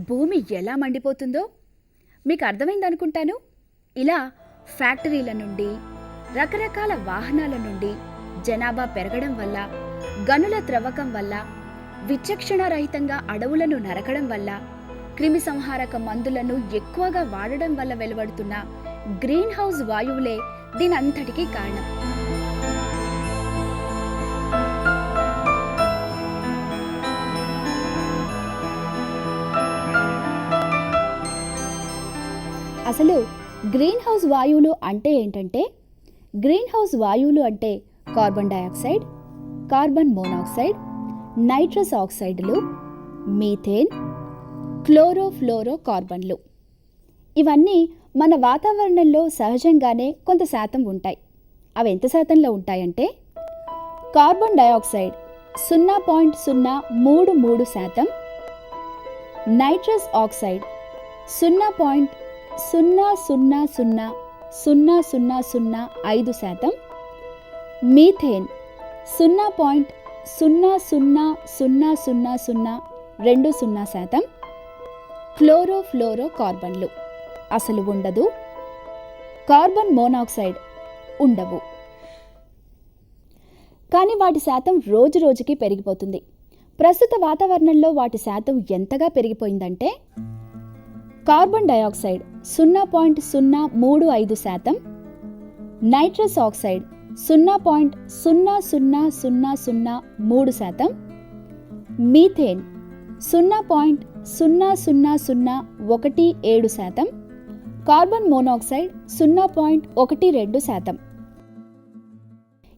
భూమి ఎలా మండిపోతుందో మీకు అర్థమైందనుకుంటాను. ఇలా ఫ్యాక్టరీల నుండి, రకరకాల వాహనాల నుండి జనాభా పెరగడం వల్ల, గనుల త్రవ్వకం వల్ల, విచక్షణారహితంగా అడవులను నరకడం వల్ల, క్రిమి సంహారక మందులను ఎక్కువగా వాడడం వల్ల వెలువడుతున్న గ్రీన్ హౌస్ వాయువులే దీనంతటికీ కారణం. అసలు గ్రీన్ హౌస్ వాయువులు అంటే ఏంటంటే, గ్రీన్ హౌస్ వాయువులు అంటే carbon dioxide, carbon monoxide, nitrous ఆక్సైడ్లు, మీథేన్, క్లోరోఫ్లోరో కార్బన్లు. ఇవన్నీ మన వాతావరణంలో సహజంగానే కొంత శాతం ఉంటాయి. అవి ఎంత శాతంలో ఉంటాయంటే, carbon dioxide 0.033%, nitrous oxide 0.0000005%, methane 0.0000020%, chlorofluoro కార్బన్లు అసలు ఉండదు, కార్బన్ మోనాక్సైడ్ ఉండవు. కానీ వాటి శాతం రోజు రోజుకి పెరిగిపోతుంది. ప్రస్తుత వాతావరణంలో వాటి శాతం ఎంతగా పెరిగిపోయిందంటే, carbon dioxide 0.035%, nitrous oxide 0.00003%, methane 0.00017%, carbon monoxide 0.12%.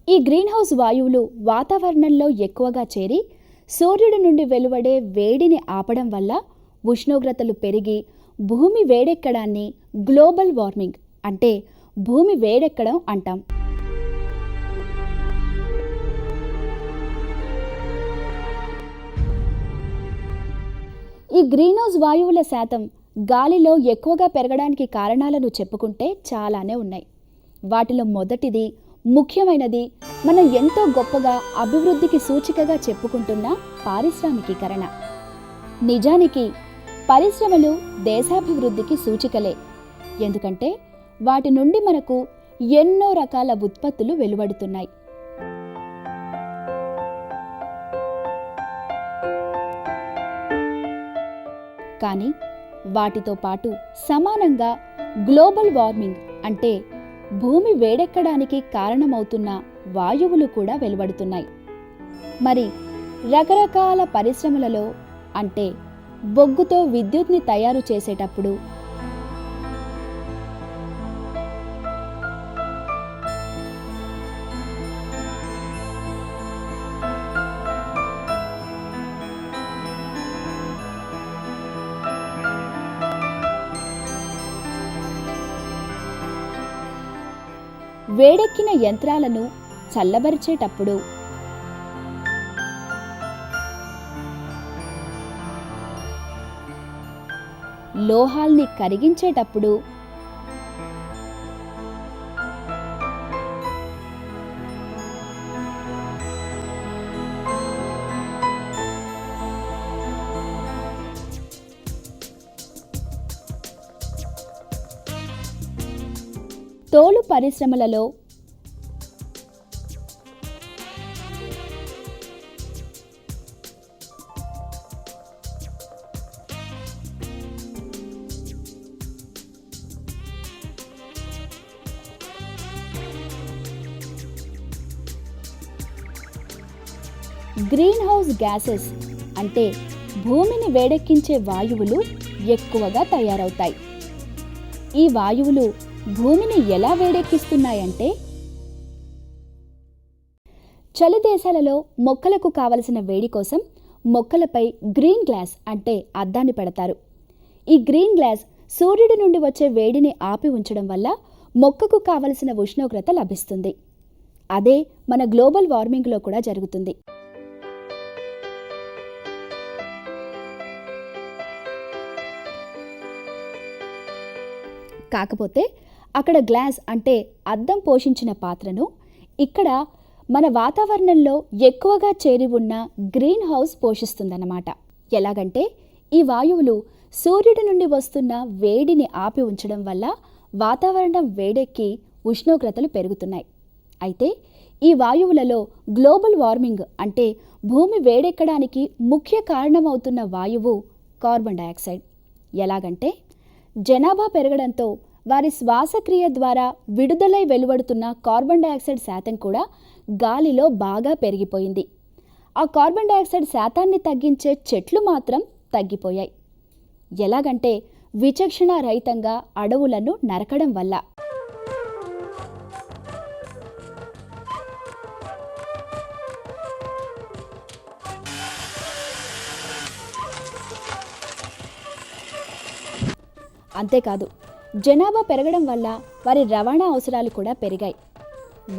ఈ గ్రీన్ హౌస్ వాయువులు వాతావరణంలో ఎక్కువగా చేరి సూర్యుడి నుండి వెలువడే వేడిని ఆపడం వల్ల ఉష్ణోగ్రతలు పెరిగి భూమి వేడెక్కడాన్ని గ్లోబల్ వార్మింగ్ అంటే భూమి వేడెక్కడం అంటాం. ఈ గ్రీన్ హౌస్ వాయువుల శాతం గాలిలో ఎక్కువగా పెరగడానికి కారణాలను చెప్పుకుంటే చాలానే ఉన్నాయి. వాటిలో మొదటిది, ముఖ్యమైనది, మనం ఎంతో గొప్పగా అభివృద్ధికి సూచికగా చెప్పుకుంటున్న పారిశ్రామికీకరణ. నిజానికి పరిశ్రమలు దేశాభివృద్ధికి సూచికలే. ఎందుకంటే వాటి నుండి మనకు ఎన్నో రకాల ఉత్పత్తులు వెలువడుతున్నాయి. కానీ వాటితో పాటు సమానంగా గ్లోబల్ వార్మింగ్ అంటే భూమి వేడెక్కడానికి కారణమవుతున్న వాయువులు కూడా వెలువడుతున్నాయి. మరి రకరకాల పరిశ్రమలలో అంటే బొగ్గుతో విద్యుత్ని తయారు చేసేటప్పుడు, వేడెక్కిన యంత్రాలను చల్లబరిచేటప్పుడు, లోహాల్ని కరిగించేటప్పుడు, తోలు పరిశ్రమలలో, గ్రీన్ హౌస్ గ్యాసెస్ అంటే భూమిని వేడెక్కించే వాయువులు ఎక్కువగా తయారవుతాయి. ఈ వాయువులు భూమిని ఎలా వేడెక్కిస్తున్నాయంటే, చలి దేశాలలో మొక్కలకు కావలసిన వేడి కోసం మొక్కలపై గ్రీన్ గ్లాస్ అంటే అద్దాన్ని పెడతారు. ఈ గ్రీన్ గ్లాస్ సూర్యుడి నుండి వచ్చే వేడిని ఆపి ఉంచడం వల్ల మొక్కకు కావలసిన ఉష్ణోగ్రత లభిస్తుంది. అదే మన గ్లోబల్ వార్మింగ్లో కూడా జరుగుతుంది. కాకపోతే అక్కడ గ్లాస్ అంటే అద్దం పోషించిన పాత్రను ఇక్కడ మన వాతావరణంలో ఎక్కువగా చేరి ఉన్న గ్రీన్ హౌస్ పోషిస్తుందన్నమాట. ఎలాగంటే ఈ వాయువులు సూర్యుడి నుండి వస్తున్న వేడిని ఆపి ఉంచడం వల్ల వాతావరణం వేడెక్కి ఉష్ణోగ్రతలు పెరుగుతున్నాయి. అయితే ఈ వాయువులలో గ్లోబల్ వార్మింగ్ అంటే భూమి వేడెక్కడానికి ముఖ్య కారణమవుతున్న వాయువు కార్బన్ డయాక్సైడ్. ఎలాగంటే జనాభా పెరగడంతో వారి శ్వాసక్రియ ద్వారా విడుదలై వెలువడుతున్న కార్బన్ డయాక్సైడ్ శాతం కూడా గాలిలో బాగా పెరిగిపోయింది. ఆ కార్బన్ డయాక్సైడ్ శాతాన్ని తగ్గించే చెట్లు మాత్రం తగ్గిపోయాయి. ఎలాగంటే విచక్షణ రహితంగా అడవులను నరకడం వల్ల. అంతేకాదు, జనాభా పెరగడం వల్ల వారి రవాణా అవసరాలు కూడా పెరిగాయి.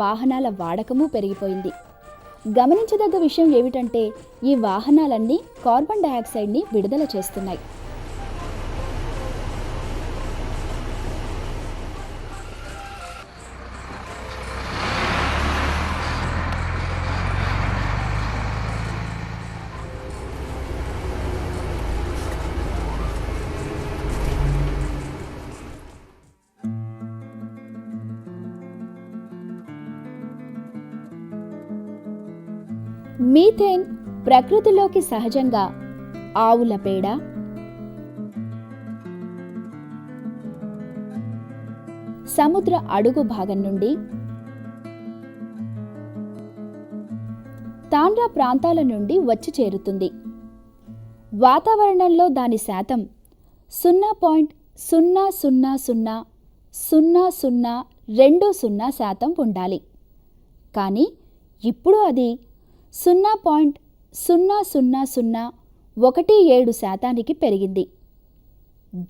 వాహనాల వాడకము పెరిగిపోయింది. గమనించదగ్గ విషయం ఏమిటంటే ఈ వాహనాలన్నీ కార్బన్ డయాక్సైడ్ని విడుదల చేస్తున్నాయి. మీథేన్ ప్రకృతిలోకి సహజంగా ఆవుల పేడ, సముద్ర అడుగు భాగం నుండి, తాండ్రా ప్రాంతాల నుండి వచ్చి చేరుతుంది. వాతావరణంలో దాని శాతం 0.0000020% ఉండాలి. కానీ ఇప్పుడు అది 0.00017% పెరిగింది.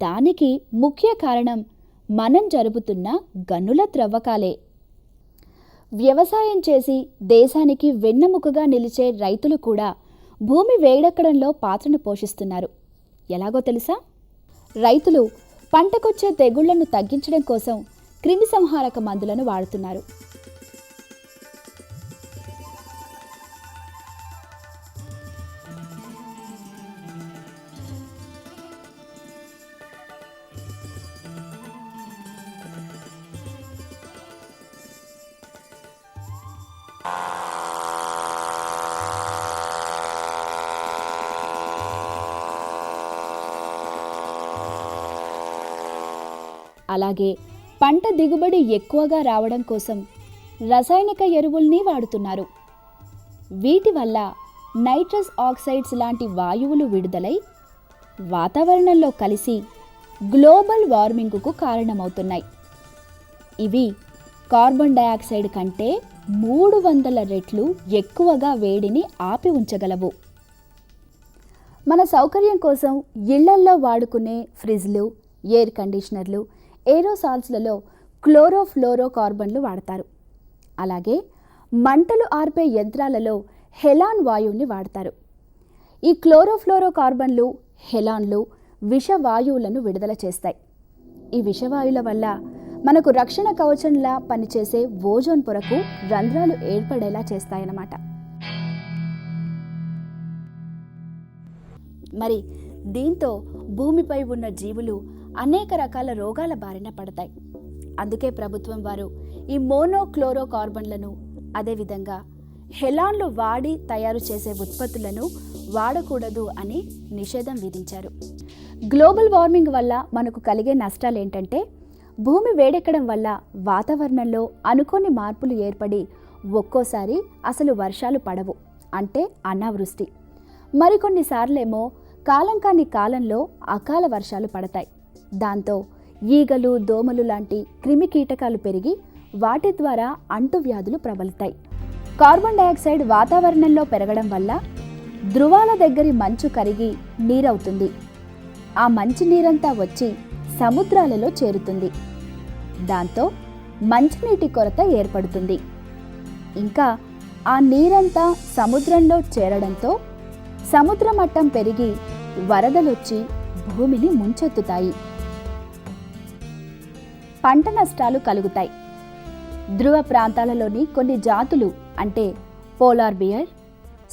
దానికి ముఖ్య కారణం మనం జరుపుతున్న గనుల త్రవ్వకాలే. వ్యవసాయం చేసి దేశానికి వెన్నెముకగా నిలిచే రైతులు కూడా భూమి వేడెక్కడంలో పాత్రను పోషిస్తున్నారు. ఎలాగో తెలుసా? రైతులు పంటకొచ్చే తెగుళ్లను తగ్గించడం కోసం క్రిమిసంహారక మందులను వాడుతున్నారు. అలాగే పంట దిగుబడి ఎక్కువగా రావడం కోసం రసాయనిక ఎరువుల్ని వాడుతున్నారు. వీటి వల్ల నైట్రస్ ఆక్సైడ్స్ లాంటి వాయువులు విడుదలై వాతావరణంలో కలిసి గ్లోబల్ వార్మింగ్కు కారణమవుతున్నాయి. ఇవి కార్బన్ డయాక్సైడ్ కంటే 300 రెట్లు ఎక్కువగా వేడిని ఆపి ఉంచగలవు. మన సౌకర్యం కోసం ఇళ్లల్లో వాడుకునే ఫ్రిడ్జ్లు, ఎయిర్ కండిషనర్లు, ఏరోసాల్స్లలో క్లోరోఫ్లోరో కార్బన్లు వాడతారు. అలాగే మంటలు ఆర్పే యంత్రాలలో హెలాన్ వాయువుని వాడతారు. ఈ క్లోరోఫ్లోరో కార్బన్లు, హెలాన్లు విషవాయువులను విడుదల చేస్తాయి. ఈ విషవాయువుల వల్ల మనకు రక్షణ కవచంలా పనిచేసే ఓజోన్ పొరకు రంధ్రాలు ఏర్పడేలా చేస్తాయన్నమాట. మరి దీంతో భూమిపై ఉన్న జీవులు అనేక రకాల రోగాల బారిన పడతాయి. అందుకే ప్రభుత్వం వారు ఈ మోనోక్లోరో కార్బన్లను, అదేవిధంగా హెలాన్లు వాడి తయారు చేసే ఉత్పత్తులను వాడకూడదు అని నిషేధం విధించారు. గ్లోబల్ వార్మింగ్ వల్ల మనకు కలిగే నష్టాలు ఏంటంటే భూమి వేడెక్కడం వల్ల వాతావరణంలో అనుకోని మార్పులు ఏర్పడి ఒక్కోసారి అసలు వర్షాలు పడవు, అంటే అనావృష్టి. మరికొన్నిసార్లేమో కాలం కాని కాలంలో అకాల వర్షాలు పడతాయి. దాంతో ఈగలు, దోమలు లాంటి క్రిమి కీటకాలు పెరిగి వాటి ద్వారా అంటువ్యాధులు ప్రబలుతాయి. కార్బన్ డయాక్సైడ్ వాతావరణంలో పెరగడం వల్ల ధృవాల దగ్గరి మంచు కరిగి నీరవుతుంది. ఆ మంచి నీరంతా వచ్చి సముద్రాలలో చేరుతుంది. దాంతో మంచినీటి కొరత ఏర్పడుతుంది. ఇంకా ఆ నీరంతా సముద్రంలో చేరడంతో సముద్ర మట్టం పెరిగి వరదలొచ్చి భూమిని ముంచెత్తుతాయి. పంట నష్టాలు కలుగుతాయి. ధ్రువ ప్రాంతాలలోని కొన్ని జాతులు అంటే పోలార్ బియర్,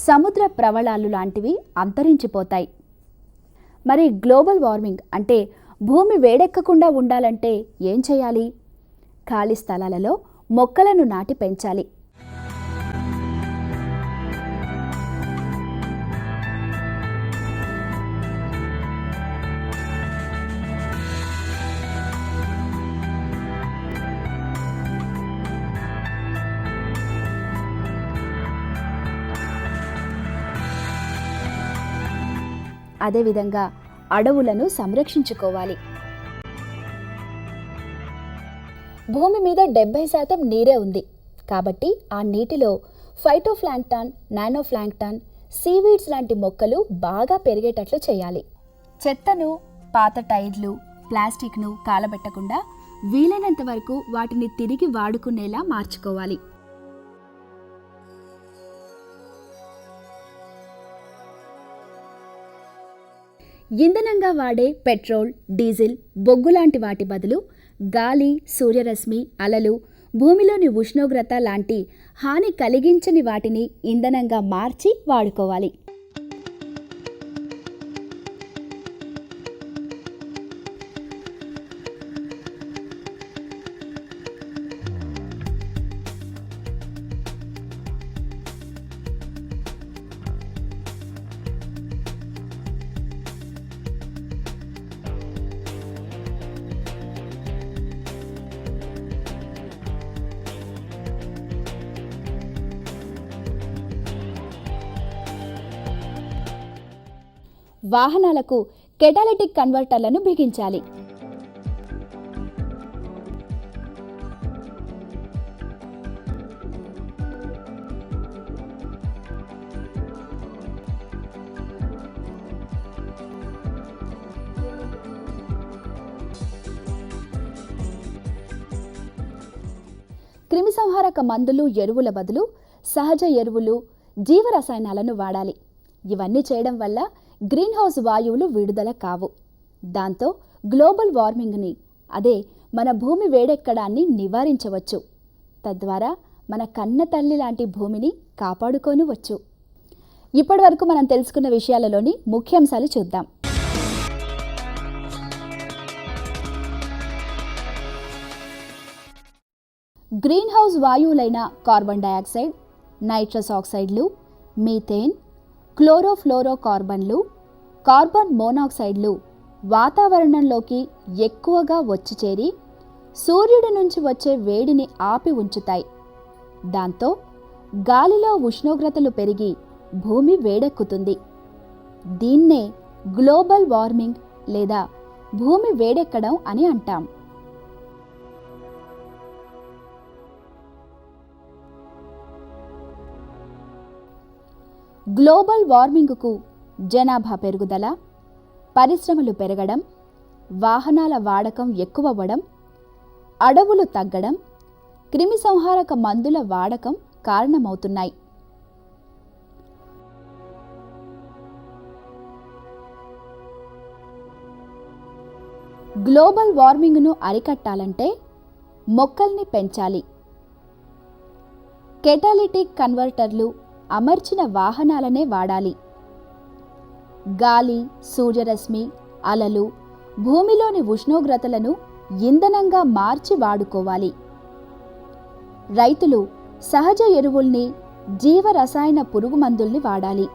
సముద్ర ప్రవళాలు లాంటివి అంతరించిపోతాయి. మరి గ్లోబల్ వార్మింగ్ అంటే భూమి వేడెక్కకుండా ఉండాలంటే ఏం చేయాలి? ఖాళీ స్థలాలలో మొక్కలను నాటి పెంచాలి. అదేవిధంగా అడవులను సంరక్షించుకోవాలి. భూమి మీద 70% నీరే ఉంది కాబట్టి ఆ నీటిలో ఫైటోప్లాంక్టాన్, నానోప్లాంక్టాన్, సీవీడ్స్ లాంటి మొక్కలు బాగా పెరిగేటట్లు చేయాలి. చెత్తను, పాత టైర్లు, ప్లాస్టిక్ను కాలబెట్టకుండా వీలైనంత వరకు వాటిని తిరిగి వాడుకునేలా మార్చుకోవాలి. ఇంధనంగా వాడే పెట్రోల్, డీజిల్, బొగ్గు లాంటి వాటి బదులు గాలి, సూర్యరశ్మి, అలలు, భూమిలోని ఉష్ణోగ్రత లాంటి హాని కలిగించని వాటిని ఇంధనంగా మార్చి వాడుకోవాలి. వాహనాలకు కెటాలిటిక్ కన్వర్టర్లను బిగించాలి. క్రిమిసంహారక మందులు, ఎరువుల బదులు సహజ ఎరువులు, జీవరసాయనాలను వాడాలి. ఇవన్నీ చేయడం వల్ల గ్రీన్ హౌస్ వాయువులు విడుదల కావు. దాంతో గ్లోబల్ వార్మింగ్ని, అదే మన భూమి వేడెక్కడాన్ని నివారించవచ్చు. తద్వారా మన కన్న తల్లి లాంటి భూమిని కాపాడుకోనువచ్చు. ఇప్పటి వరకు మనం తెలుసుకున్న విషయాలలోని ముఖ్యాంశాలు చూద్దాం. గ్రీన్ హౌస్ వాయువులైన కార్బన్ డయాక్సైడ్, నైట్రస్ ఆక్సైడ్లు, మీథేన్, క్లోరోఫ్లోరోకార్బన్లు, కార్బన్ మోనాక్సైడ్లు వాతావరణంలోకి ఎక్కువగా వచ్చి చేరి సూర్యుడి నుంచి వచ్చే వేడిని ఆపి ఉంచుతాయి. దాంతో గాలిలో ఉష్ణోగ్రతలు పెరిగి భూమి వేడెక్కుతుంది. దీన్నే గ్లోబల్ వార్మింగ్ లేదా భూమి వేడెక్కడం అని అంటాం. గ్లోబల్ వార్మింగ్కు జనాభా పెరుగుదల, పరిశ్రమలు పెరగడం, వాహనాల వాడకం ఎక్కువవ్వడం, అడవులు తగ్గడం, క్రిమిసంహారక మందుల వాడకం కారణమవుతున్నాయి. గ్లోబల్ వార్మింగ్ను అరికట్టాలంటే మొక్కల్ని పెంచాలి. కెటాలిటిక్ కన్వర్టర్లు అమర్చిన వాహనాలనే వాడాలి. గాలి, సూర్యరశ్మి, అలలు, భూమిలోని ఉష్ణోగ్రతలను ఇంధనంగా మార్చి వాడుకోవాలి. రైతులు సహజ ఎరువుల్ని, జీవరసాయన పురుగు మందుల్ని వాడాలి.